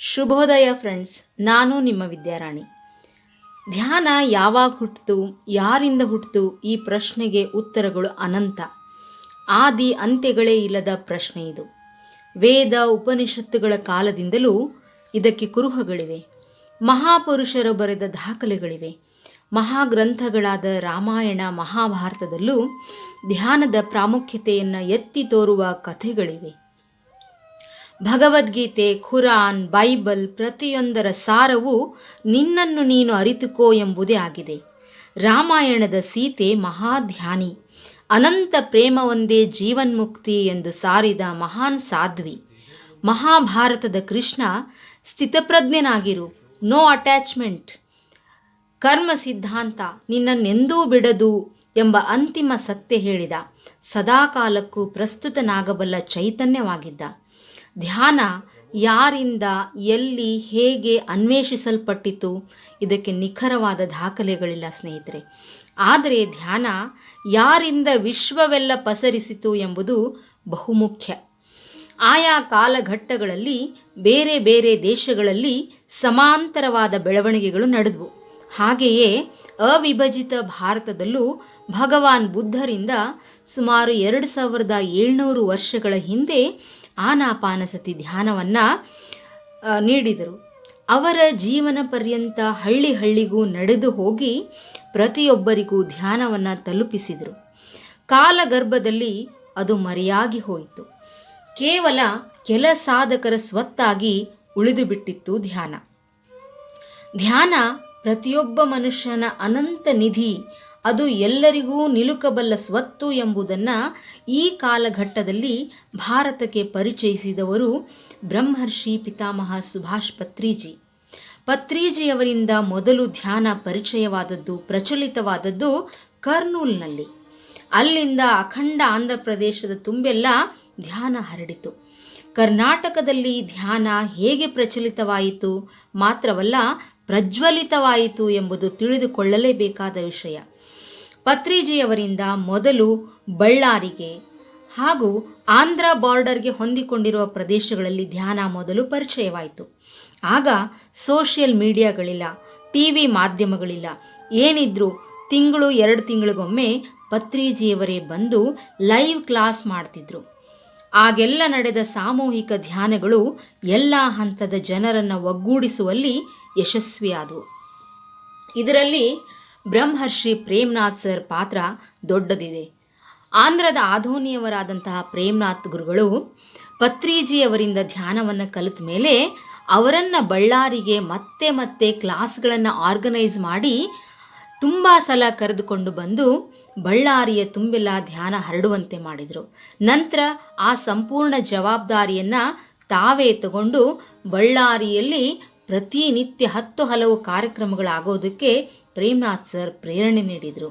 ಶುಭೋದಯ ಫ್ರೆಂಡ್ಸ್, ನಾನು ನಿಮ್ಮ ವಿದ್ಯಾರಾಣಿ. ಧ್ಯಾನ ಯಾವಾಗ ಹುಟ್ಟಿತು, ಯಾರಿಂದ ಹುಟ್ಟಿತು? ಈ ಪ್ರಶ್ನೆಗೆ ಉತ್ತರಗಳು ಅನಂತ. ಆದಿ ಅಂತ್ಯಗಳೇ ಇಲ್ಲದ ಪ್ರಶ್ನೆ ಇದು. ವೇದ ಉಪನಿಷತ್ತುಗಳ ಕಾಲದಿಂದಲೂ ಇದಕ್ಕೆ ಕುರುಹಗಳಿವೆ. ಮಹಾಪುರುಷರು ಬರೆದ ದಾಖಲೆಗಳಿವೆ. ಮಹಾಗ್ರಂಥಗಳಾದ ರಾಮಾಯಣ ಮಹಾಭಾರತದಲ್ಲೂ ಧ್ಯಾನದ ಪ್ರಾಮುಖ್ಯತೆಯನ್ನು ಎತ್ತಿ ತೋರುವ ಕಥೆಗಳಿವೆ. ಭಗವದ್ಗೀತೆ, ಖುರಾನ್, ಬೈಬಲ್ ಪ್ರತಿಯೊಂದರ ಸಾರವು ನಿನ್ನನ್ನು ನೀನು ಅರಿತುಕೋ ಎಂಬುದೇ ಆಗಿದೆ. ರಾಮಾಯಣದ ಸೀತೆ ಮಹಾಧ್ಯಾನಿ, ಅನಂತ ಪ್ರೇಮವೊಂದೇ ಜೀವನ್ಮುಕ್ತಿ ಎಂದು ಸಾರಿದ ಮಹಾನ್ ಸಾಧ್ವಿ. ಮಹಾಭಾರತದ ಕೃಷ್ಣ ಸ್ಥಿತಪ್ರಜ್ಞನಾಗಿರು, ನೋ ಅಟ್ಯಾಚ್ಮೆಂಟ್, ಕರ್ಮ ಸಿದ್ಧಾಂತ ನಿನ್ನನ್ನೆಂದೂ ಬಿಡದು ಎಂಬ ಅಂತಿಮ ಸತ್ಯ ಹೇಳಿದ. ಸದಾಕಾಲಕ್ಕೂ ಪ್ರಸ್ತುತನಾಗಬಲ್ಲ ಚೈತನ್ಯವಾಗಿದ್ದ. ಧ್ಯಾನ ಯಾರಿಂದ, ಎಲ್ಲಿ, ಹೇಗೆ ಅನ್ವೇಷಿಸಲ್ಪಟ್ಟಿತು? ಇದಕ್ಕೆ ನಿಖರವಾದ ದಾಖಲೆಗಳಿಲ್ಲ ಸ್ನೇಹಿತರೆ. ಆದರೆ ಧ್ಯಾನ ಯಾರಿಂದ ವಿಶ್ವವೆಲ್ಲ ಪಸರಿಸಿತು ಎಂಬುದು ಬಹುಮುಖ್ಯ. ಆಯಾ ಕಾಲಘಟ್ಟಗಳಲ್ಲಿ ಬೇರೆ ಬೇರೆ ದೇಶಗಳಲ್ಲಿ ಸಮಾಂತರವಾದ ಬೆಳವಣಿಗೆಗಳು ನಡೆದವು. ಹಾಗೆಯೇ ಅವಿಭಜಿತ ಭಾರತದಲ್ಲೂ ಭಗವಾನ್ ಬುದ್ಧರಿಂದ ಸುಮಾರು 2700 ವರ್ಷಗಳ ಹಿಂದೆ ಆನಾಪಾನಸತಿ ಧ್ಯಾನವನ್ನು ನೀಡಿದರು. ಅವರ ಜೀವನ ಪರ್ಯಂತ ಹಳ್ಳಿ ಹಳ್ಳಿಗೂ ನಡೆದು ಹೋಗಿ ಪ್ರತಿಯೊಬ್ಬರಿಗೂ ಧ್ಯಾನವನ್ನು ತಲುಪಿಸಿದರು. ಕಾಲಗರ್ಭದಲ್ಲಿ ಅದು ಮರೆಯಾಗಿ ಹೋಯಿತು. ಕೇವಲ ಕೆಲ ಸಾಧಕರ ಸ್ವತ್ತಾಗಿ ಉಳಿದು ಬಿಟ್ಟಿತ್ತು ಧ್ಯಾನ. ಧ್ಯಾನ ಪ್ರತಿಯೊಬ್ಬ ಮನುಷ್ಯನ ಅನಂತ ನಿಧಿ, ಅದು ಎಲ್ಲರಿಗೂ ನಿಲುಕಬಲ್ಲ ಸ್ವತ್ತು ಎಂಬುದನ್ನು ಈ ಕಾಲಘಟ್ಟದಲ್ಲಿ ಭಾರತಕ್ಕೆ ಪರಿಚಯಿಸಿದವರು ಬ್ರಹ್ಮರ್ಷಿ ಪಿತಾಮಹ ಸುಭಾಷ್ ಪತ್ರಿಜಿ. ಪತ್ರಿಜಿಯವರಿಂದ ಮೊದಲು ಧ್ಯಾನ ಪರಿಚಯವಾದದ್ದು, ಪ್ರಚಲಿತವಾದದ್ದು ಕರ್ನೂಲ್ನಲ್ಲಿ. ಅಲ್ಲಿಂದ ಅಖಂಡ ಆಂಧ್ರ ಪ್ರದೇಶದ ತುಂಬೆಲ್ಲ ಧ್ಯಾನ ಹರಡಿತು. ಕರ್ನಾಟಕದಲ್ಲಿ ಧ್ಯಾನ ಹೇಗೆ ಪ್ರಚಲಿತವಾಯಿತು ಮಾತ್ರವಲ್ಲ, ಪ್ರಜ್ವಲಿತವಾಯಿತು ಎಂಬುದು ತಿಳಿದುಕೊಳ್ಳಲೇಬೇಕಾದ ವಿಷಯ. ಪತ್ರಿಜಿಯವರಿಂದ ಮೊದಲು ಬಳ್ಳಾರಿಗೆ ಹಾಗೂ ಆಂಧ್ರ ಬಾರ್ಡರ್ಗೆ ಹೊಂದಿಕೊಂಡಿರುವ ಪ್ರದೇಶಗಳಲ್ಲಿ ಧ್ಯಾನ ಮೊದಲು ಪರಿಚಯವಾಯಿತು. ಆಗ ಸೋಷಿಯಲ್ ಮೀಡಿಯಾಗಳಿಲ್ಲ, ಟಿವಿ ಮಾಧ್ಯಮಗಳಿಲ್ಲ. ಏನಿದ್ರು ತಿಂಗಳು 2 ತಿಂಗಳಿಗೊಮ್ಮೆ ಪತ್ರಿಜಿಯವರೇ ಬಂದು ಲೈವ್ ಕ್ಲಾಸ್ ಮಾಡ್ತಿದ್ರು. ಆಗೆಲ್ಲ ನಡೆದ ಸಾಮೂಹಿಕ ಧ್ಯಾನಗಳು ಎಲ್ಲ ಹಂತದ ಜನರನ್ನು ಒಗ್ಗೂಡಿಸುವಲ್ಲಿ ಯಶಸ್ವಿಯಾದವು. ಇದರಲ್ಲಿ ಬ್ರಹ್ಮರ್ಷಿ ಪ್ರೇಮ್ನಾಥ್ ಸರ್ ಪಾತ್ರ ದೊಡ್ಡದಿದೆ. ಆಂಧ್ರದ ಆಧೋನಿಯವರಾದಂತಹ ಪ್ರೇಮ್ನಾಥ್ ಗುರುಗಳು ಪತ್ರಿಜಿಯವರಿಂದ ಧ್ಯಾನವನ್ನು ಕಲಿತ ಮೇಲೆ ಅವರನ್ನು ಬಳ್ಳಾರಿಗೆ ಮತ್ತೆ ಮತ್ತೆ ಕ್ಲಾಸ್ಗಳನ್ನು ಆರ್ಗನೈಸ್ ಮಾಡಿ ತುಂಬ ಸಲ ಕರೆದುಕೊಂಡು ಬಂದು ಬಳ್ಳಾರಿಯ ತುಂಬೆಲ್ಲ ಧ್ಯಾನ ಹರಡುವಂತೆ ಮಾಡಿದರು. ನಂತರ ಆ ಸಂಪೂರ್ಣ ಜವಾಬ್ದಾರಿಯನ್ನು ತಾವೇ ತಗೊಂಡು ಬಳ್ಳಾರಿಯಲ್ಲಿ ಪ್ರತಿನಿತ್ಯ 10 ಹಲವು ಕಾರ್ಯಕ್ರಮಗಳಾಗೋದಕ್ಕೆ ಪ್ರೇಮ್ನಾಥ್ ಸರ್ ಪ್ರೇರಣೆ ನೀಡಿದರು.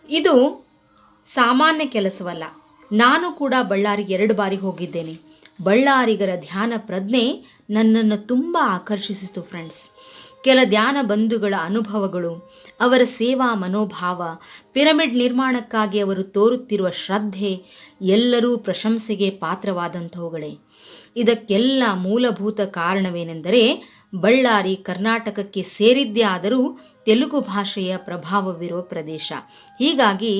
ಇದು ಸಾಮಾನ್ಯ ಕೆಲಸವಲ್ಲ. ನಾನು ಕೂಡ ಬಳ್ಳಾರಿಗೆ 2 ಬಾರಿ ಹೋಗಿದ್ದೇನೆ. ಬಳ್ಳಾರಿಗರ ಧ್ಯಾನ ಪ್ರಜ್ಞೆ ನನ್ನನ್ನು ತುಂಬ ಆಕರ್ಷಿಸಿತು ಫ್ರೆಂಡ್ಸ್. ಕೆಲ ಧ್ಯಾನ ಬಂಧುಗಳ ಅನುಭವಗಳು, ಅವರ ಸೇವಾ ಮನೋಭಾವ, ಪಿರಮಿಡ್ ನಿರ್ಮಾಣಕ್ಕಾಗಿ ಅವರು ತೋರುತ್ತಿರುವ ಶ್ರದ್ಧೆ ಎಲ್ಲರೂ ಪ್ರಶಂಸೆಗೆ ಪಾತ್ರವಾದಂಥವುಗಳೇ. ಇದಕ್ಕೆಲ್ಲ ಮೂಲಭೂತ ಕಾರಣವೇನೆಂದರೆ ಬಳ್ಳಾರಿ ಕರ್ನಾಟಕಕ್ಕೆ ಸೇರಿದ್ದೇ ಆದರೂ ತೆಲುಗು ಭಾಷೆಯ ಪ್ರಭಾವವಿರುವ ಪ್ರದೇಶ. ಹೀಗಾಗಿ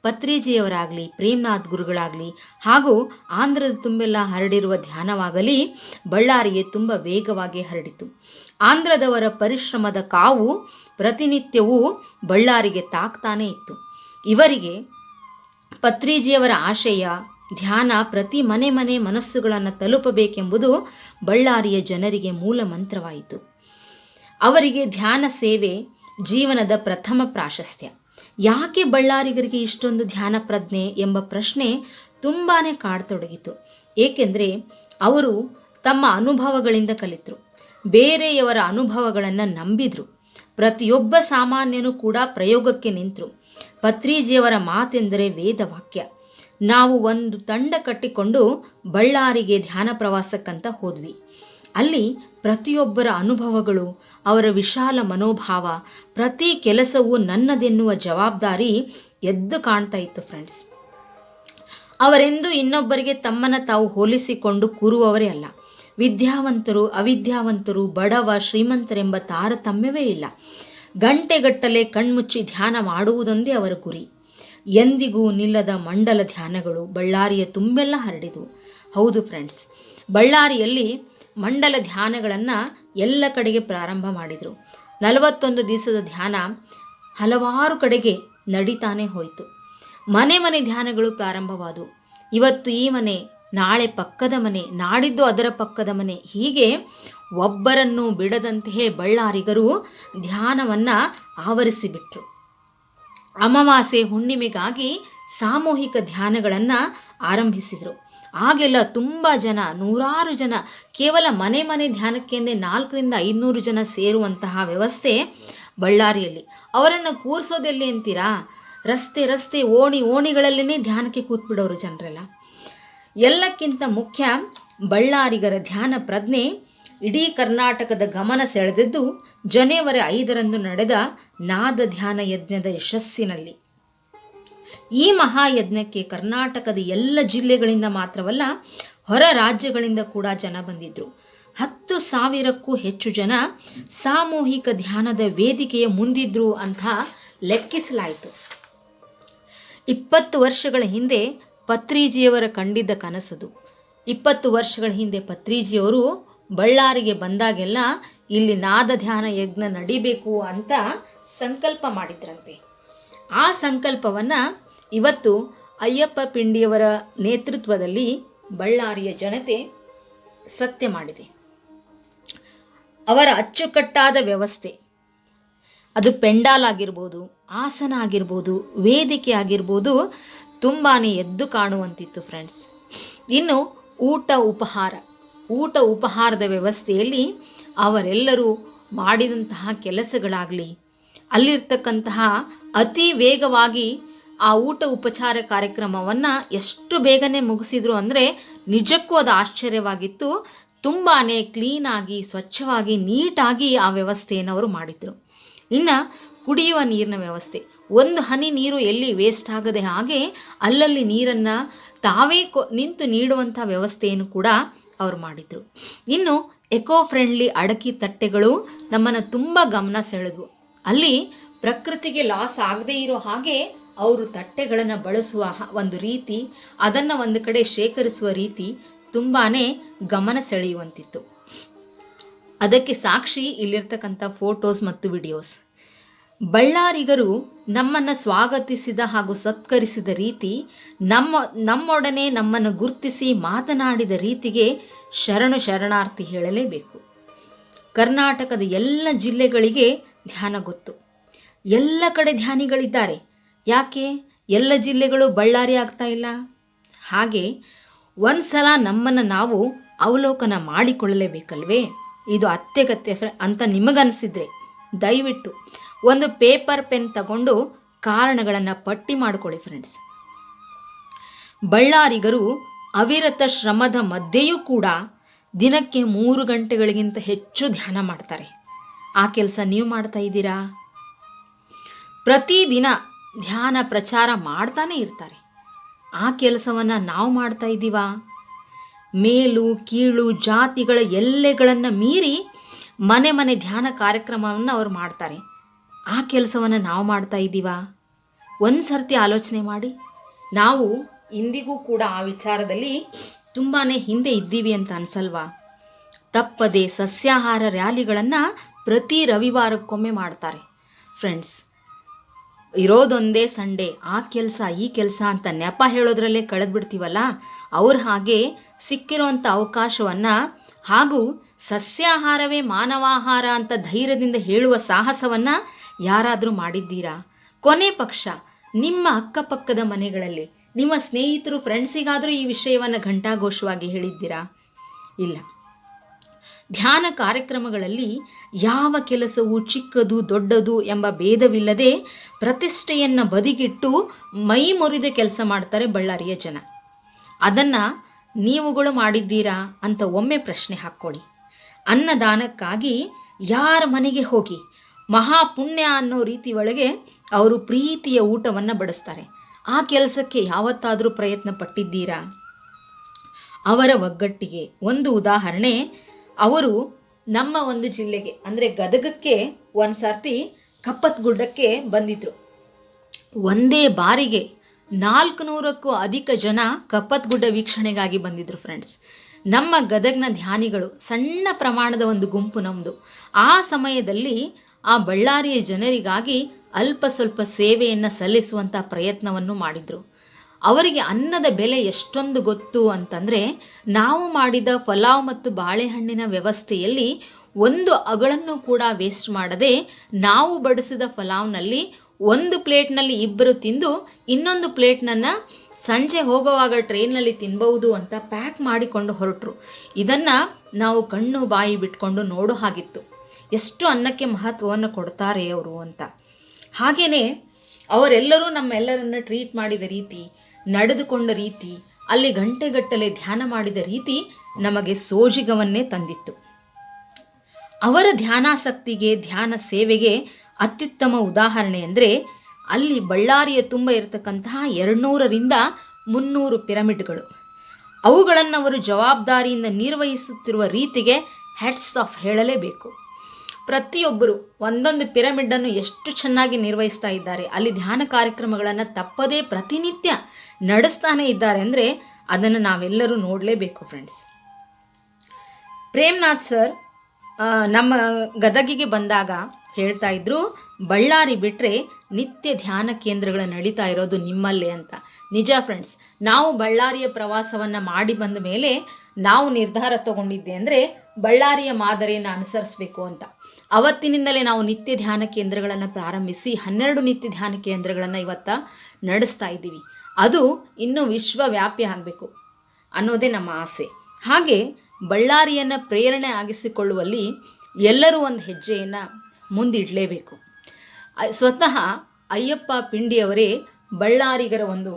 ಪತ್ರಿಜಿಯವರಾಗಲಿ, ಪ್ರೇಮ್ನಾಥ್ ಗುರುಗಳಾಗಲಿ ಹಾಗೂ ಆಂಧ್ರದ ತುಂಬೆಲ್ಲ ಹರಡಿರುವ ಧ್ಯಾನವಾಗಲಿ ಬಳ್ಳಾರಿಗೆ ತುಂಬ ವೇಗವಾಗಿ ಹರಡಿತು. ಆಂಧ್ರದವರ ಪರಿಶ್ರಮದ ಕಾವು ಪ್ರತಿನಿತ್ಯವೂ ಬಳ್ಳಾರಿಗೆ ತಾಕ್ತಾನೇ ಇತ್ತು. ಇವರಿಗೆ ಪತ್ರಿಜಿಯವರ ಆಶಯ ಧ್ಯಾನ ಪ್ರತಿ ಮನೆ ಮನಸ್ಸುಗಳನ್ನು ತಲುಪಬೇಕೆಂಬುದು ಬಳ್ಳಾರಿಯ ಜನರಿಗೆ ಮೂಲ ಮಂತ್ರವಾಯಿತು. ಅವರಿಗೆ ಧ್ಯಾನ ಸೇವೆ ಜೀವನದ ಪ್ರಥಮ ಪ್ರಾಶಸ್ತ್ಯ. ಯಾಕೆ ಬಳ್ಳಾರಿಗರಿಗೆ ಇಷ್ಟೊಂದು ಧ್ಯಾನ ಪ್ರಜ್ಞೆ ಎಂಬ ಪ್ರಶ್ನೆ ತುಂಬಾ ಕಾಡತೊಡಗಿತು. ಏಕೆಂದರೆ ಅವರು ತಮ್ಮ ಅನುಭವಗಳಿಂದ ಕಲಿತರು, ಬೇರೆಯವರ ಅನುಭವಗಳನ್ನು ನಂಬಿದರು. ಪ್ರತಿಯೊಬ್ಬ ಸಾಮಾನ್ಯನೂ ಕೂಡ ಪ್ರಯೋಗಕ್ಕೆ ನಿಂತರು. ಪತ್ರಿಜಿಯವರ ಮಾತೆಂದರೆ ವೇದವಾಕ್ಯ. ನಾವು ಒಂದು ತಂಡ ಕಟ್ಟಿಕೊಂಡು ಬಳ್ಳಾರಿಗೆ ಧ್ಯಾನ ಪ್ರವಾಸಕ್ಕಂತ ಹೋದ್ವಿ. ಅಲ್ಲಿ ಪ್ರತಿಯೊಬ್ಬರ ಅನುಭವಗಳು, ಅವರ ವಿಶಾಲ ಮನೋಭಾವ, ಪ್ರತಿ ಕೆಲಸವೂ ನನ್ನದೆನ್ನುವ ಜವಾಬ್ದಾರಿ ಎದ್ದು ಕಾಣ್ತಾ ಇತ್ತು ಫ್ರೆಂಡ್ಸ್. ಅವರೆಂದು ಇನ್ನೊಬ್ಬರಿಗೆ ತಮ್ಮನ್ನು ತಾವು ಹೋಲಿಸಿಕೊಂಡು ಕೂರುವವರೇ ಅಲ್ಲ. ವಿದ್ಯಾವಂತರು ಅವಿದ್ಯಾವಂತರು, ಬಡವ ಶ್ರೀಮಂತರೆಂಬ ತಾರತಮ್ಯವೇ ಇಲ್ಲ. ಗಂಟೆಗಟ್ಟಲೆ ಕಣ್ಮುಚ್ಚಿ ಧ್ಯಾನ ಮಾಡುವುದೊಂದೇ ಅವರ ಗುರಿ. ಎಂದಿಗೂ ನಿಲ್ಲದ ಮಂಡಲ ಧ್ಯಾನಗಳು ಬಳ್ಳಾರಿಯ ತುಂಬೆಲ್ಲ ಹರಡಿದವು. ಹೌದು ಫ್ರೆಂಡ್ಸ್, ಬಳ್ಳಾರಿಯಲ್ಲಿ ಮಂಡಲ ಧ್ಯಾನಗಳನ್ನು ಎಲ್ಲ ಕಡೆಗೆ ಪ್ರಾರಂಭ ಮಾಡಿದರು. 41 ದಿವಸದ ಧ್ಯಾನ ಹಲವಾರು ಕಡೆಗೆ ನಡೀತಾನೆ ಹೋಯಿತು. ಮನೆ ಮನೆ ಧ್ಯಾನಗಳು ಪ್ರಾರಂಭವಾದವು. ಇವತ್ತು ಈ ಮನೆ, ನಾಳೆ ಪಕ್ಕದ ಮನೆ, ನಾಡಿದ್ದು ಅದರ ಪಕ್ಕದ ಮನೆ, ಹೀಗೆ ಒಬ್ಬರನ್ನು ಬಿಡದಂತೆಯೇ ಬಳ್ಳಾರಿಗರು ಧ್ಯಾನವನ್ನು ಆವರಿಸಿಬಿಟ್ರು. ಅಮಾವಾಸ್ಯೆ ಹುಣ್ಣಿಮೆಗಾಗಿ ಸಾಮೂಹಿಕ ಧ್ಯಾನಗಳನ್ನು ಆರಂಭಿಸಿದರು. ಆಗೆಲ್ಲ ತುಂಬ ಜನ, ನೂರಾರು ಜನ, ಕೇವಲ ಮನೆ ಮನೆ ಧ್ಯಾನಕ್ಕೆಂದೇ 400-500 ಜನ ಸೇರುವಂತಹ ವ್ಯವಸ್ಥೆ ಬಳ್ಳಾರಿಯಲ್ಲಿ. ಅವರನ್ನು ಕೂರಿಸೋದೆಲ್ಲಿ ಅಂತೀರಾ? ರಸ್ತೆ ಓಣಿಗಳಲ್ಲೇ ಧ್ಯಾನಕ್ಕೆ ಕೂತ್ಬಿಡೋರು ಜನರೆಲ್ಲ. ಎಲ್ಲಕ್ಕಿಂತ ಮುಖ್ಯ, ಬಳ್ಳಾರಿಗರ ಧ್ಯಾನ ಪ್ರಜ್ಞೆ ಇಡೀ ಕರ್ನಾಟಕದ ಗಮನ ಸೆಳೆದಿದ್ದು ಜನವರಿ 5ರಂದು ನಡೆದ ನಾದ ಧ್ಯಾನ ಯಜ್ಞದ ಯಶಸ್ಸಿನಲ್ಲಿ. ಈ ಮಹಾಯಜ್ಞಕ್ಕೆ ಕರ್ನಾಟಕದ ಎಲ್ಲ ಜಿಲ್ಲೆಗಳಿಂದ ಮಾತ್ರವಲ್ಲ, ಹೊರ ರಾಜ್ಯಗಳಿಂದ ಕೂಡ ಜನ ಬಂದಿದ್ದರು. 10,000ಕ್ಕೂ ಹೆಚ್ಚು ಜನ ಸಾಮೂಹಿಕ ಧ್ಯಾನದ ವೇದಿಕೆಯ ಮುಂದಿದ್ರು ಅಂತ ಲೆಕ್ಕಿಸಲಾಯಿತು. 20 ವರ್ಷಗಳ ಹಿಂದೆ ಪತ್ರಿಜಿಯವರ ಕಂಡಿದ್ದ ಕನಸದು. 20 ವರ್ಷಗಳ ಹಿಂದೆ ಪತ್ರಿಜಿಯವರು ಬಳ್ಳಾರಿಗೆ ಬಂದಾಗೆಲ್ಲ ಇಲ್ಲಿ ನಾದ ಧ್ಯಾನ ಯಜ್ಞ ನಡಿಬೇಕು ಅಂತ ಸಂಕಲ್ಪ ಮಾಡಿದ್ರಂತೆ. ಆ ಸಂಕಲ್ಪವನ್ನು ಇವತ್ತು ಅಯ್ಯಪ್ಪ ಪಿಂಡಿಯವರ ನೇತೃತ್ವದಲ್ಲಿ ಬಳ್ಳಾರಿಯ ಜನತೆ ಸತ್ಯ ಮಾಡಿದೆ. ಅವರ ಅಚ್ಚುಕಟ್ಟಾದ ವ್ಯವಸ್ಥೆ, ಅದು ಪೆಂಡಾಲ್ ಆಗಿರ್ಬೋದು, ಆಸನ ಆಗಿರ್ಬೋದು, ವೇದಿಕೆ ಆಗಿರ್ಬೋದು, ತುಂಬಾ ಎದ್ದು ಕಾಣುವಂತಿತ್ತು ಫ್ರೆಂಡ್ಸ್. ಇನ್ನು ಊಟ ಉಪಹಾರದ ವ್ಯವಸ್ಥೆಯಲ್ಲಿ ಅವರೆಲ್ಲರೂ ಮಾಡಿದಂತಹ ಕೆಲಸಗಳಾಗಲಿ, ಅಲ್ಲಿರ್ತಕ್ಕಂತಹ ಅತಿ ವೇಗವಾಗಿ ಆ ಊಟ ಉಪಚಾರ ಕಾರ್ಯಕ್ರಮವನ್ನು ಎಷ್ಟು ಬೇಗನೆ ಮುಗಿಸಿದ್ರು ಅಂದರೆ ನಿಜಕ್ಕೂ ಅದು ಆಶ್ಚರ್ಯವಾಗಿತ್ತು. ತುಂಬಾ ಕ್ಲೀನಾಗಿ, ಸ್ವಚ್ಛವಾಗಿ, ನೀಟಾಗಿ ಆ ವ್ಯವಸ್ಥೆಯನ್ನು ಅವರು ಮಾಡಿದರು. ಇನ್ನು ಕುಡಿಯುವ ನೀರಿನ ವ್ಯವಸ್ಥೆ, ಒಂದು ಹನಿ ನೀರು ಎಲ್ಲಿ ವೇಸ್ಟ್ ಆಗದೆ ಹಾಗೆ ಅಲ್ಲಲ್ಲಿ ನೀರನ್ನು ತಾವೇ ನಿಂತು ನೀಡುವಂಥ ವ್ಯವಸ್ಥೆಯನ್ನು ಕೂಡ ಅವರು ಮಾಡಿದರು. ಇನ್ನು ಎಕೋ ಫ್ರೆಂಡ್ಲಿ ಅಡಕೆ ತಟ್ಟೆಗಳು ನಮ್ಮನ್ನು ತುಂಬ ಗಮನ ಸೆಳೆದವು. ಅಲ್ಲಿ ಪ್ರಕೃತಿಗೆ ಲಾಸ್ ಆಗದೇ ಇರೋ ಹಾಗೆ ಅವರು ತಟ್ಟೆಗಳನ್ನು ಬಳಸುವ ಒಂದು ರೀತಿ, ಅದನ್ನು ಒಂದು ಕಡೆ ಶೇಖರಿಸುವ ರೀತಿ ತುಂಬಾ ಗಮನ ಸೆಳೆಯುವಂತಿತ್ತು. ಅದಕ್ಕೆ ಸಾಕ್ಷಿ ಇಲ್ಲಿರ್ತಕ್ಕಂಥ ಫೋಟೋಸ್ ಮತ್ತು ವಿಡಿಯೋಸ್. ಬಳ್ಳಾರಿಗರು ನಮ್ಮನ್ನು ಸ್ವಾಗತಿಸಿದ ಹಾಗೂ ಸತ್ಕರಿಸಿದ ರೀತಿ, ನಮ್ಮೊಡನೆ ನಮ್ಮನ್ನು ಗುರುತಿಸಿ ಮಾತನಾಡಿದ ರೀತಿಗೆ ಶರಣಾರ್ಥಿ ಹೇಳಲೇಬೇಕು. ಕರ್ನಾಟಕದ ಎಲ್ಲ ಜಿಲ್ಲೆಗಳಿಗೆ ಧ್ಯಾನ ಗೊತ್ತು, ಎಲ್ಲ ಕಡೆ ಧ್ಯಾನಿಗಳಿದ್ದಾರೆ. ಯಾಕೆ ಎಲ್ಲ ಜಿಲ್ಲೆಗಳು ಬಳ್ಳಾರಿ ಆಗ್ತಾ ಇಲ್ಲ? ಹಾಗೆ ಒಂದು ಸಲ ನಮ್ಮನ್ನು ನಾವು ಅವಲೋಕನ ಮಾಡಿಕೊಳ್ಳಲೇಬೇಕಲ್ವೇ? ಇದು ಅತ್ಯಗತ್ಯ ಅಂತ ನಿಮಗನಿಸಿದ್ರೆ ದಯವಿಟ್ಟು ಒಂದು ಪೇಪರ್ ಪೆನ್ ತಗೊಂಡು ಕಾರಣಗಳನ್ನು ಪಟ್ಟಿ ಮಾಡಿಕೊಳ್ಳಿ ಫ್ರೆಂಡ್ಸ್. ಬಳ್ಳಾರಿಗರು ಅವಿರತ ಶ್ರಮದ ಮಧ್ಯೆಯೂ ಕೂಡ ದಿನಕ್ಕೆ 3 ಗಂಟೆಗಳಿಗಿಂತ ಹೆಚ್ಚು ಧ್ಯಾನ ಮಾಡ್ತಾರೆ. ಆ ಕೆಲಸ ನೀವು ಮಾಡ್ತಾ ಇದ್ದೀರಾ? ಪ್ರತಿದಿನ ಧ್ಯಾನ ಪ್ರಚಾರ ಮಾಡ್ತಾನೆ ಇರ್ತಾರೆ. ಆ ಕೆಲಸವನ್ನು ನಾವು ಮಾಡ್ತಾ ಇದ್ದೀವಾ? ಮೇಲು ಕೀಳು ಜಾತಿಗಳ ಎಲ್ಲೆಗಳನ್ನು ಮೀರಿ ಮನೆ ಮನೆ ಧ್ಯಾನ ಕಾರ್ಯಕ್ರಮವನ್ನು ಅವರು ಮಾಡ್ತಾರೆ. ಆ ಕೆಲಸವನ್ನು ನಾವು ಮಾಡ್ತಾ ಇದ್ದೀವಾ? ಒಂದು ಸರ್ತಿ ಆಲೋಚನೆ ಮಾಡಿ. ನಾವು ಇಂದಿಗೂ ಕೂಡ ಆ ವಿಚಾರದಲ್ಲಿ ತುಂಬಾ ಹಿಂದೆ ಇದ್ದೀವಿ ಅಂತ ಅನಿಸಲ್ವಾ? ತಪ್ಪದೆ ಸಸ್ಯಾಹಾರ ರ್ಯಾಲಿಗಳನ್ನು ಪ್ರತಿ ರವಿವಾರಕ್ಕೊಮ್ಮೆ ಮಾಡ್ತಾರೆ ಫ್ರೆಂಡ್ಸ್. ಇರೋದೊಂದೇ ಸಂಡೇ, ಆ ಕೆಲಸ ಈ ಕೆಲಸ ಅಂತ ನೆಪ ಹೇಳೋದ್ರಲ್ಲೇ ಕಳೆದ್ಬಿಡ್ತೀವಲ್ಲ, ಅವ್ರು ಹಾಗೆ ಸಿಕ್ಕಿರೋಂಥ ಅವಕಾಶವನ್ನು ಹಾಗೂ ಸಸ್ಯಾಹಾರವೇ ಮಾನವಾಹಾರ ಅಂತ ಧೈರ್ಯದಿಂದ ಹೇಳುವ ಸಾಹಸವನ್ನು ಯಾರಾದರೂ ಮಾಡಿದ್ದೀರಾ? ಕೊನೆ ಪಕ್ಷ ನಿಮ್ಮ ಅಕ್ಕಪಕ್ಕದ ಮನೆಗಳಲ್ಲಿ ನಿಮ್ಮ ಸ್ನೇಹಿತರು, ಫ್ರೆಂಡ್ಸಿಗಾದರೂ ಈ ವಿಷಯವನ್ನು ಘಂಟಾಘೋಷವಾಗಿ ಹೇಳಿದ್ದೀರಾ? ಇಲ್ಲ. ಧ್ಯಾನ ಕಾರ್ಯಕ್ರಮಗಳಲ್ಲಿ ಯಾವ ಕೆಲಸವೂ ಚಿಕ್ಕದು ದೊಡ್ಡದು ಎಂಬ ಭೇದವಿಲ್ಲದೆ ಪ್ರತಿಷ್ಠೆಯನ್ನು ಬದಿಗಿಟ್ಟು ಮೈ ಮುರಿದು ಕೆಲಸ ಮಾಡ್ತಾರೆ ಬಳ್ಳಾರಿಯ ಜನ. ಅದನ್ನು ನೀವುಗಳು ಮಾಡಿದ್ದೀರಾ ಅಂತ ಒಮ್ಮೆ ಪ್ರಶ್ನೆ ಹಾಕ್ಕೊಳ್ಳಿ. ಅನ್ನದಾನಕ್ಕಾಗಿ ಯಾರ ಮನೆಗೆ ಹೋಗಿ ಮಹಾಪುಣ್ಯ ಅನ್ನೋ ರೀತಿ ಒಳಗೆ ಅವರು ಪ್ರೀತಿಯ ಊಟವನ್ನು ಬಡಿಸ್ತಾರೆ. ಆ ಕೆಲಸಕ್ಕೆ ಯಾವತ್ತಾದರೂ ಪ್ರಯತ್ನ ಪಟ್ಟಿದ್ದೀರಾ? ಅವರ ಒಗ್ಗಟ್ಟಿಗೆ ಒಂದು ಉದಾಹರಣೆ, ಅವರು ನಮ್ಮ ಒಂದು ಜಿಲ್ಲೆಗೆ ಅಂದರೆ ಗದಗಕ್ಕೆ ಒಂದು ಸರ್ತಿ ಕಪ್ಪತ್ಗುಡ್ಡಕ್ಕೆ ಬಂದಿದ್ರು. ಒಂದೇ ಬಾರಿಗೆ 400ಕ್ಕೂ ಅಧಿಕ ಜನ ಕಪ್ಪತ್ಗುಡ್ಡ ವೀಕ್ಷಣೆಗಾಗಿ ಬಂದಿದ್ರು ಫ್ರೆಂಡ್ಸ್. ನಮ್ಮ ಗದಗ್ನ ಧ್ಯಾನಿಗಳು, ಸಣ್ಣ ಪ್ರಮಾಣದ ಒಂದು ಗುಂಪು ನಮ್ಮದು, ಆ ಸಮಯದಲ್ಲಿ ಆ ಬಳ್ಳಾರಿಯ ಜನರಿಗಾಗಿ ಅಲ್ಪ ಸ್ವಲ್ಪ ಸೇವೆಯನ್ನು ಸಲ್ಲಿಸುವಂಥ ಪ್ರಯತ್ನವನ್ನು ಮಾಡಿದರು. ಅವರಿಗೆ ಅನ್ನದ ಬೆಲೆ ಎಷ್ಟೊಂದು ಗೊತ್ತು ಅಂತಂದರೆ, ನಾವು ಮಾಡಿದ ಪಲಾವ್ ಮತ್ತು ಬಾಳೆಹಣ್ಣಿನ ವ್ಯವಸ್ಥೆಯಲ್ಲಿ ಒಂದು ಅಗಳನ್ನು ಕೂಡ ವೇಸ್ಟ್ ಮಾಡದೆ ನಾವು ಬಡಿಸಿದ ಪಲಾವ್ನಲ್ಲಿ ಒಂದು ಪ್ಲೇಟ್ನಲ್ಲಿ ಇಬ್ಬರು ತಿಂದು ಇನ್ನೊಂದು ಪ್ಲೇಟ್ನನ್ನು ಸಂಜೆ ಹೋಗುವಾಗ ಟ್ರೈನ್ನಲ್ಲಿ ತಿನ್ಬಹುದು ಅಂತ ಪ್ಯಾಕ್ ಮಾಡಿಕೊಂಡು ಹೊರಟರು. ಇದನ್ನು ನಾವು ಕಣ್ಣು ಬಾಯಿ ಬಿಟ್ಕೊಂಡು ನೋಡೋ ಹಾಗಿತ್ತು, ಎಷ್ಟು ಅನ್ನಕ್ಕೆ ಮಹತ್ವವನ್ನು ಕೊಡ್ತಾರೆ ಅವರು ಅಂತ. ಹಾಗೆಯೇ ಅವರೆಲ್ಲರೂ ನಮ್ಮೆಲ್ಲರನ್ನು ಟ್ರೀಟ್ ಮಾಡಿದ ರೀತಿ, ನಡೆದುಕೊಂಡ ರೀತಿ, ಅಲ್ಲಿ ಗಂಟೆಗಟ್ಟಲೆ ಧ್ಯಾನ ಮಾಡಿದ ರೀತಿ ನಮಗೆ ಸೋಜಿಗವನ್ನೇ ತಂದಿತ್ತು. ಅವರ ಧ್ಯಾನಾಸಕ್ತಿಗೆ, ಧ್ಯಾನ ಸೇವೆಗೆ ಅತ್ಯುತ್ತಮ ಉದಾಹರಣೆ ಅಂದರೆ, ಅಲ್ಲಿ ಬಳ್ಳಾರಿಯ ತುಂಬ ಇರತಕ್ಕಂತಹ 200ರಿಂದ 300 ಪಿರಮಿಡ್ಗಳು. ಅವುಗಳನ್ನು ಅವರು ಜವಾಬ್ದಾರಿಯಿಂದ ನಿರ್ವಹಿಸುತ್ತಿರುವ ರೀತಿಗೆ ಹ್ಯಾಟ್ಸ್ ಆಫ್ ಹೇಳಲೇಬೇಕು. ಪ್ರತಿಯೊಬ್ಬರು ಒಂದೊಂದು ಪಿರಮಿಡನ್ನು ಎಷ್ಟು ಚೆನ್ನಾಗಿ ನಿರ್ವಹಿಸ್ತಾ ಇದ್ದಾರೆ, ಅಲ್ಲಿ ಧ್ಯಾನ ಕಾರ್ಯಕ್ರಮಗಳನ್ನು ತಪ್ಪದೇ ಪ್ರತಿನಿತ್ಯ ನಡೆಸ್ತಾನೆ ಇದ್ದಾರೆ ಅಂದರೆ ಅದನ್ನು ನಾವೆಲ್ಲರೂ ನೋಡಲೇಬೇಕು ಫ್ರೆಂಡ್ಸ್. ಪ್ರೇಮ್ನಾಥ್ ಸರ್ ನಮ್ಮ ಗದಗಿಗೆ ಬಂದಾಗ ಹೇಳ್ತಾ ಇದ್ರು, ಬಳ್ಳಾರಿ ಬಿಟ್ಟರೆ ನಿತ್ಯ ಧ್ಯಾನ ಕೇಂದ್ರಗಳು ನಡೀತಾ ಇರೋದು ನಿಮ್ಮಲ್ಲೇ ಅಂತ. ನಿಜ ಫ್ರೆಂಡ್ಸ್, ನಾವು ಬಳ್ಳಾರಿಯ ಪ್ರವಾಸವನ್ನು ಮಾಡಿ ಬಂದ ಮೇಲೆ ನಾವು ನಿರ್ಧಾರ ತಗೊಂಡಿದ್ದೆ ಅಂದರೆ ಬಳ್ಳಾರಿಯ ಮಾದರಿಯನ್ನು ಅನುಸರಿಸಬೇಕು ಅಂತ. ಅವತ್ತಿನಿಂದಲೇ ನಾವು ನಿತ್ಯ ಧ್ಯಾನ ಕೇಂದ್ರಗಳನ್ನು ಪ್ರಾರಂಭಿಸಿ 12 ನಿತ್ಯ ಧ್ಯಾನ ಕೇಂದ್ರಗಳನ್ನು ಇವತ್ತು ನಡೆಸ್ತಾ ಇದ್ದೀವಿ. ಅದು ಇನ್ನೂ ವಿಶ್ವವ್ಯಾಪಿ ಆಗಬೇಕು ಅನ್ನೋದೇ ನಮ್ಮ ಆಸೆ. ಹಾಗೆ ಬಳ್ಳಾರಿಯನ್ನು ಪ್ರೇರಣೆ ಆಗಿಸಿಕೊಳ್ಳುವಲ್ಲಿ ಎಲ್ಲರೂ ಒಂದು ಹೆಜ್ಜೆಯನ್ನು ಮುಂದಿಡಲೇಬೇಕು. ಸ್ವತಃ ಅಯ್ಯಪ್ಪ ಪಿಂಡಿಯವರೇ ಬಳ್ಳಾರಿಗರ ಒಂದು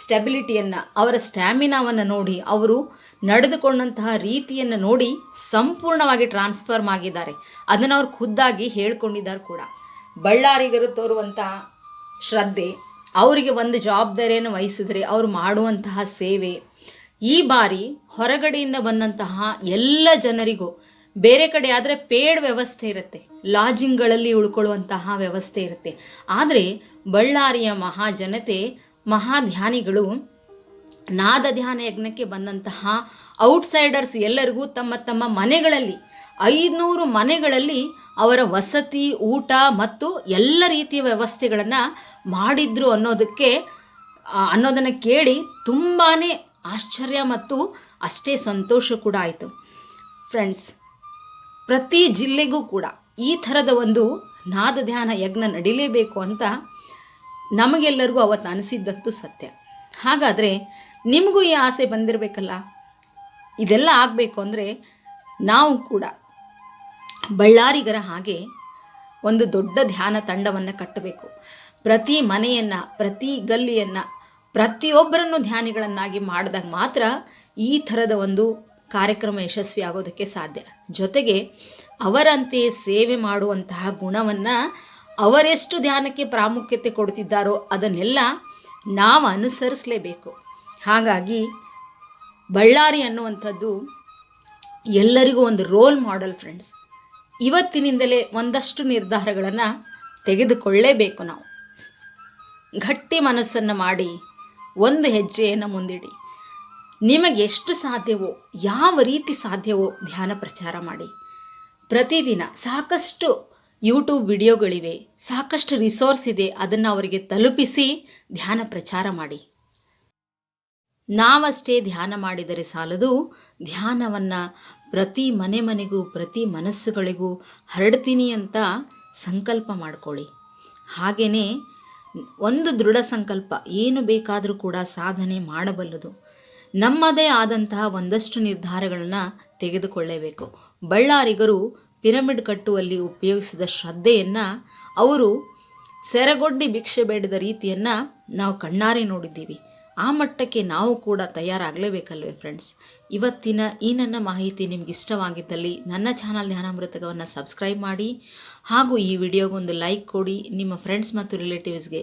ಸ್ಟೆಬಿಲಿಟಿಯನ್ನು, ಅವರ ಸ್ಟ್ಯಾಮಿನಾವನ್ನು ನೋಡಿ, ಅವರು ನಡೆದುಕೊಂಡಂತಹ ರೀತಿಯನ್ನು ನೋಡಿ ಸಂಪೂರ್ಣವಾಗಿ ಟ್ರಾನ್ಸ್ಫರ್ಮ್ ಆಗಿದ್ದಾರೆ. ಅದನ್ನು ಅವ್ರು ಖುದ್ದಾಗಿ ಹೇಳ್ಕೊಂಡಿದ್ದಾರೆ ಕೂಡ. ಬಳ್ಳಾರಿಗರು ತೋರುವಂತಹ ಶ್ರದ್ಧೆ, ಅವರಿಗೆ ಒಂದು ಜವಾಬ್ದಾರಿಯನ್ನು ವಹಿಸಿದರೆ ಅವರು ಮಾಡುವಂತಹ ಸೇವೆ, ಈ ಬಾರಿ ಹೊರಗಡೆಯಿಂದ ಬಂದಂತಹ ಎಲ್ಲ ಜನರಿಗೂ, ಬೇರೆ ಕಡೆ ಆದರೆ ಪೇಡ್ ವ್ಯವಸ್ಥೆ ಇರುತ್ತೆ, ಲಾಡ್ಜಿಂಗ್ಗಳಲ್ಲಿ ಉಳ್ಕೊಳ್ಳುವಂತಹ ವ್ಯವಸ್ಥೆ ಇರುತ್ತೆ. ಆದರೆ ಬಳ್ಳಾರಿಯ ಮಹಾಜನತೆ, ಮಹಾಧ್ಯಾನಿಗಳು ನಾದ ಧ್ಯಾನ ಯಜ್ಞಕ್ಕೆ ಬಂದಂತಹ ಔಟ್ಸೈಡರ್ಸ್ ಎಲ್ಲರಿಗೂ ತಮ್ಮ ತಮ್ಮ ಮನೆಗಳಲ್ಲಿ 500 ಮನೆಗಳಲ್ಲಿ ಅವರ ವಸತಿ, ಊಟ ಮತ್ತು ಎಲ್ಲ ರೀತಿಯ ವ್ಯವಸ್ಥೆಗಳನ್ನು ಮಾಡಿದ್ರು ಅನ್ನೋದನ್ನು ಕೇಳಿ ತುಂಬಾ ಆಶ್ಚರ್ಯ ಮತ್ತು ಅಷ್ಟೇ ಸಂತೋಷ ಕೂಡ ಆಯಿತು ಫ್ರೆಂಡ್ಸ್. ಪ್ರತಿ ಜಿಲ್ಲೆಗೂ ಕೂಡ ಈ ಥರದ ಒಂದು ನಾದ ಧ್ಯಾನ ಯಜ್ಞ ನಡೀಲೇಬೇಕು ಅಂತ ನಮಗೆಲ್ಲರಿಗೂ ಅವತ್ತು ಅನಿಸಿದ್ದಂತೂ ಸತ್ಯ. ಹಾಗಾದರೆ ನಿಮಗೂ ಈ ಆಸೆ ಬಂದಿರಬೇಕಲ್ಲ. ಇದೆಲ್ಲ ಆಗಬೇಕು ಅಂದರೆ ನಾವು ಕೂಡ ಬಳ್ಳಾರಿಗರ ಹಾಗೆ ಒಂದು ದೊಡ್ಡ ಧ್ಯಾನ ತಂಡವನ್ನು ಕಟ್ಟಬೇಕು. ಪ್ರತಿ ಮನೆಯನ್ನು, ಪ್ರತಿ ಗಲ್ಲಿಯನ್ನು, ಪ್ರತಿಯೊಬ್ಬರನ್ನು ಧ್ಯಾನಿಗಳನ್ನಾಗಿ ಮಾಡಿದಾಗ ಮಾತ್ರ ಈ ಥರದ ಒಂದು ಕಾರ್ಯಕ್ರಮ ಯಶಸ್ವಿ ಆಗೋದಕ್ಕೆ ಸಾಧ್ಯ. ಜೊತೆಗೆ ಅವರಂತೆ ಸೇವೆ ಮಾಡುವಂತಹ ಗುಣವನ್ನು, ಅವರೆಷ್ಟು ಧ್ಯಾನಕ್ಕೆ ಪ್ರಾಮುಖ್ಯತೆ ಕೊಡ್ತಿದ್ದಾರೋ ಅದನ್ನೆಲ್ಲ ನಾವು ಅನುಸರಿಸಲೇಬೇಕು. ಹಾಗಾಗಿ ಬಳ್ಳಾರಿ ಅನ್ನುವಂಥದ್ದು ಎಲ್ಲರಿಗೂ ಒಂದು ರೋಲ್ ಮಾಡೆಲ್ ಫ್ರೆಂಡ್ಸ್. ಇವತ್ತಿನಿಂದಲೇ ಒಂದಷ್ಟು ನಿರ್ಧಾರಗಳನ್ನು ತೆಗೆದುಕೊಳ್ಳಲೇಬೇಕು. ನಾವು ಗಟ್ಟಿ ಮನಸ್ಸನ್ನು ಮಾಡಿ ಒಂದು ಹೆಜ್ಜೆಯನ್ನು ಮುಂದಿಡಿ. ನಿಮಗೆ ಎಷ್ಟು ಸಾಧ್ಯವೋ, ಯಾವ ರೀತಿ ಸಾಧ್ಯವೋ ಧ್ಯಾನ ಪ್ರಚಾರ ಮಾಡಿ. ಪ್ರತಿದಿನ ಸಾಕಷ್ಟು ಯೂಟ್ಯೂಬ್ ವಿಡಿಯೋಗಳಿವೆ, ಸಾಕಷ್ಟು ರಿಸೋರ್ಸ್ ಇದೆ, ಅದನ್ನು ಅವರಿಗೆ ತಲುಪಿಸಿ ಧ್ಯಾನ ಪ್ರಚಾರ ಮಾಡಿ. ನಾವಷ್ಟೇ ಧ್ಯಾನ ಮಾಡಿದರೆ ಸಾಲದು, ಧ್ಯಾನವನ್ನು ಪ್ರತಿ ಮನೆಗೂ, ಪ್ರತಿ ಮನಸ್ಸುಗಳಿಗೂ ಹರಡ್ತೀನಿ ಅಂತ ಸಂಕಲ್ಪ ಮಾಡಿಕೊಳ್ಳಿ. ಹಾಗೆಯೇ ಒಂದು ದೃಢ ಸಂಕಲ್ಪ ಏನು ಬೇಕಾದರೂ ಕೂಡ ಸಾಧನೆ ಮಾಡಬಲ್ಲದು. ನಮ್ಮದೇ ಆದಂತಹ ಒಂದಷ್ಟು ನಿರ್ಧಾರಗಳನ್ನು ತೆಗೆದುಕೊಳ್ಳಲೇಬೇಕು. ಬಳ್ಳಾರಿಗರು ಪಿರಮಿಡ್ ಕಟ್ಟುವಲ್ಲಿ ಉಪಯೋಗಿಸಿದ ಶ್ರದ್ಧೆಯನ್ನು, ಅವರು ಸೆರಗೊಡ್ಡಿ ಭಿಕ್ಷೆ ಬೇಡದ ರೀತಿಯನ್ನು ನಾವು ಕಣ್ಣಾರೆ ನೋಡಿದ್ದೀವಿ. ಆ ಮಟ್ಟಕ್ಕೆ ನಾವು ಕೂಡ ತಯಾರಾಗಲೇಬೇಕಲ್ವೇ ಫ್ರೆಂಡ್ಸ್. ಇವತ್ತಿನ ಈ ನನ್ನ ಮಾಹಿತಿ ನಿಮ್ಗೆ ಇಷ್ಟವಾಗಿದ್ದಲ್ಲಿ ನನ್ನ ಚಾನಲ್ ಧ್ಯಾನಾಮೃತವನ್ನು ಸಬ್ಸ್ಕ್ರೈಬ್ ಮಾಡಿ, ಹಾಗೂ ಈ ವಿಡಿಯೋಗೊಂದು ಲೈಕ್ ಕೊಡಿ, ನಿಮ್ಮ ಫ್ರೆಂಡ್ಸ್ ಮತ್ತು ರಿಲೇಟಿವ್ಸ್ಗೆ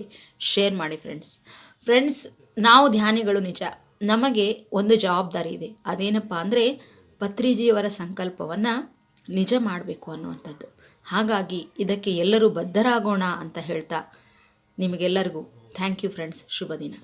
ಶೇರ್ ಮಾಡಿ ಫ್ರೆಂಡ್ಸ್. ನಾವು ಧ್ಯಾನಿಗಳು ನಿಜ, ನಮಗೆ ಒಂದು ಜವಾಬ್ದಾರಿ ಇದೆ. ಅದೇನಪ್ಪ ಅಂದರೆ ಪತ್ರಿಜಿಯವರ ಸಂಕಲ್ಪವನ್ನು ನಿಜ ಮಾಡಬೇಕು ಅನ್ನುವಂಥದ್ದು. ಹಾಗಾಗಿ ಇದಕ್ಕೆ ಎಲ್ಲರೂ ಬದ್ಧರಾಗೋಣ ಅಂತ ಹೇಳ್ತಾ ನಿಮಗೆಲ್ಲರಿಗೂ ಥ್ಯಾಂಕ್ ಯು ಫ್ರೆಂಡ್ಸ್. ಶುಭ ದಿನ.